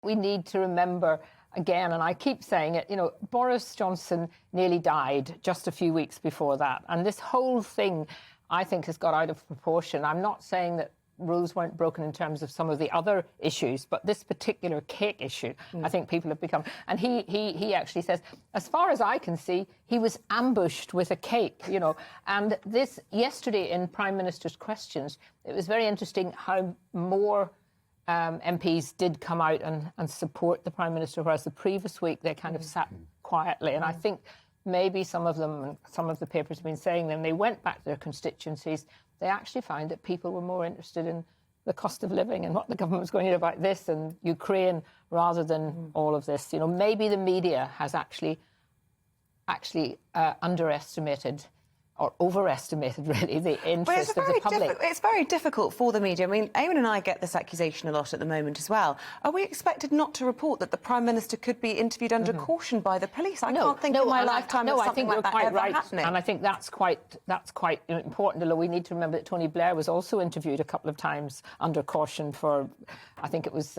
We need to remember again, and I keep saying it, Boris Johnson nearly died just a few weeks before that. And this whole thing, I think, has got out of proportion. I'm not saying that rules weren't broken in terms of some of the other issues, but this particular cake issue, I think people have become... And he actually says, as far as I can see, he was ambushed with a cake, And this, yesterday in Prime Minister's Questions, it was very interesting how more MPs did come out and support the Prime Minister, whereas the previous week they kind of sat quietly. And I think maybe some of them, and some of the papers have been saying them, they went back to their constituencies. They actually found that people were more interested in the cost of living and what the government was going to do about this and Ukraine rather than all of this. Maybe the media has actually underestimated or overestimated, really, the interest of the public. It's very difficult for the media. I mean, Eamon and I get this accusation a lot at the moment as well. Are we expected not to report that the Prime Minister could be interviewed under caution by the police? I can't think in my lifetime of something like that ever happening. And I think that's quite important. Although we need to remember that Tony Blair was also interviewed a couple of times under caution for, I think it was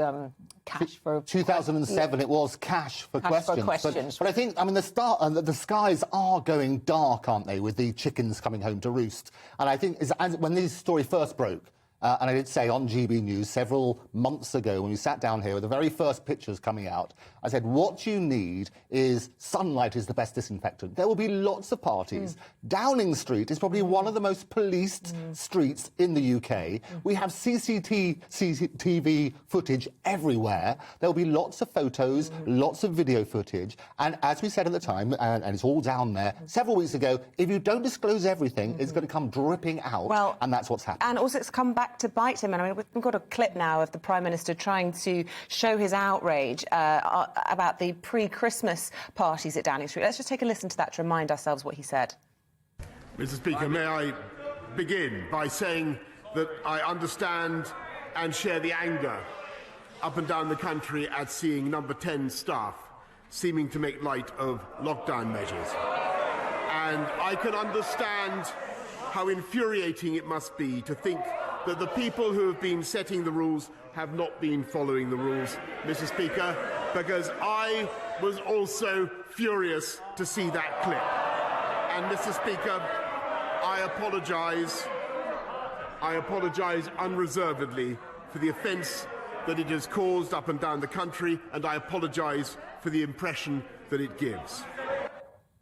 cash for... 2007, it was cash for questions. But I think, the skies are going dark, aren't they, with the chickens coming home to roost. And I think when this story first broke, and I did say on GBNews several months ago when we sat down here with the very first pictures coming out, I said, what you need is sunlight is the best disinfectant. There will be lots of parties. Downing Street is probably one of the most policed streets in the UK. We have CCTV footage everywhere. There will be lots of photos, lots of video footage. And as we said at the time, and it's all down there, several weeks ago, if you don't disclose everything, it's going to come dripping out, and that's what's happened. And also it's come back to bite him. And we've got a clip now of the Prime Minister trying to show his outrage about the pre-Christmas parties at Downing Street. Let's just take a listen to that to remind ourselves what he said. Mr. Speaker, may I begin by saying that I understand and share the anger up and down the country at seeing Number 10 staff seeming to make light of lockdown measures. And I can understand how infuriating it must be to think that the people who have been setting the rules have not been following the rules, Mr. Speaker, because I was also furious to see that clip. And, Mr. Speaker, I apologise unreservedly for the offence that it has caused up and down the country, and I apologise for the impression that it gives.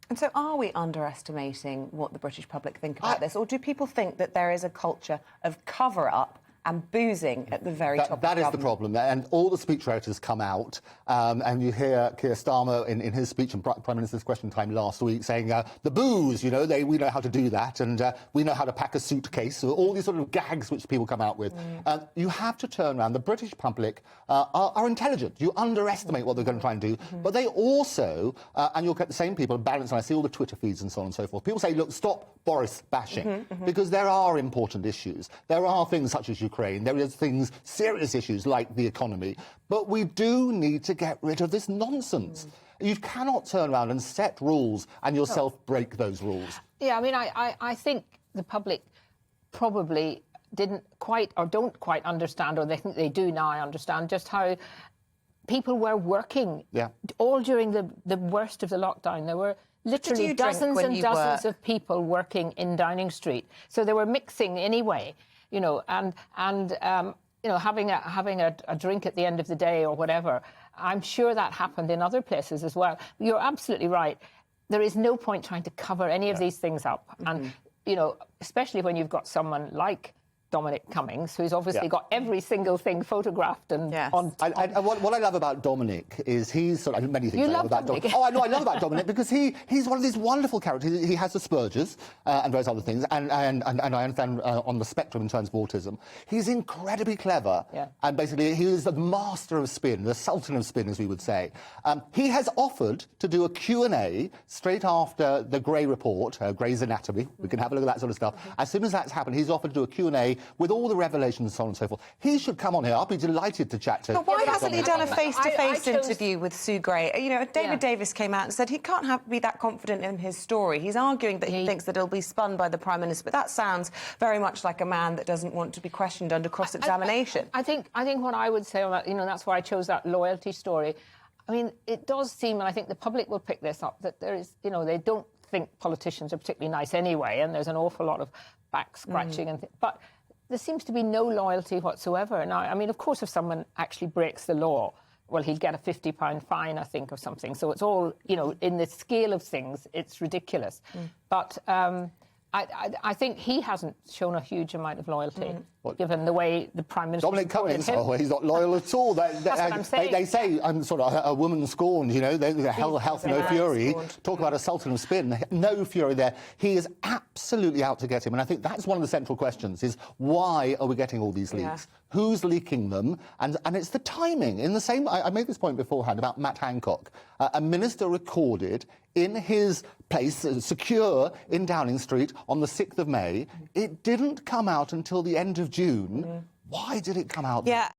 And so are we underestimating what the British public think about this? Or do people think that there is a culture of cover-up and boozing at the very top of That is government? the problem. And all the speechwriters come out, and you hear Keir Starmer in his speech in Prime Minister's Question Time last week saying, the booze, we know how to do that, and we know how to pack a suitcase. So all these sort of gags which people come out with. You have to turn around. The British public are intelligent. You underestimate what they're going to try and do. But they also, and you'll get the same people, balance, and I see all the Twitter feeds and so on and so forth. People say, look, stop Boris bashing, because there are important issues. There are things such as Ukraine. There are things, serious issues like the economy. But we do need to get rid of this nonsense. You cannot turn around and set rules and yourself break those rules. Yeah, I think the public probably didn't quite or don't quite understand, or they think they do now understand, just how people were working all during the worst of the lockdown. There were literally dozens and dozens of people working in Downing Street. So they were mixing anyway, and having a drink at the end of the day or whatever. I'm sure that happened in other places as well. You're absolutely right. There is no point trying to cover any of these things up. And, especially when you've got someone like Dominic Cummings, who's obviously got every single thing photographed and on. What I love about Dominic is he's sort of many things. You love about Dominic. Oh, I know, I love about Dominic because he's one of these wonderful characters. He has Asperger's and various other things, and I understand on the spectrum in terms of autism. He's incredibly clever, and basically he is the master of spin, the sultan of spin, as we would say. He has offered to do a Q&A straight after the Grey report, Grey's Anatomy. We can have a look at that sort of stuff. As soon as that's happened, he's offered to do a Q&A with all the revelations and so on and so forth. He should come on here. I'll be delighted to chat to him. But why hasn't he done a face-to-face interview with Sue Gray? You know, David Davis came out and said he can't be that confident in his story. He's arguing that he thinks that it'll be spun by the Prime Minister, but that sounds very much like a man that doesn't want to be questioned under cross-examination. I think what I would say on that, you know, that's why I chose that loyalty story. I mean, it does seem, and I think the public will pick this up, that there is, you know, they don't think politicians are particularly nice anyway, and there's an awful lot of back scratching but there seems to be no loyalty whatsoever. Now, I mean, of course, if someone actually breaks the law, well, he'll get a £50 fine, I think, or something. So it's all, you know, in the scale of things, it's ridiculous. But I think he hasn't shown a huge amount of loyalty, given the way the Prime Minister... Dominic Cummings, he's not loyal at all. That's what I'm saying. They say, I'm sort of a woman scorned, you know, health, no fury. Talk about a sultan of spin, no fury there. He is absolutely out to get him. And I think that's one of the central questions, is why are we getting all these leaks? Yeah. Who's leaking them? And it's the timing. In the same... I made this point beforehand about Matt Hancock. A minister recorded in his place, secure in Downing Street, on the 6th of May. It didn't come out until the end of June. Why did it come out then? Yeah.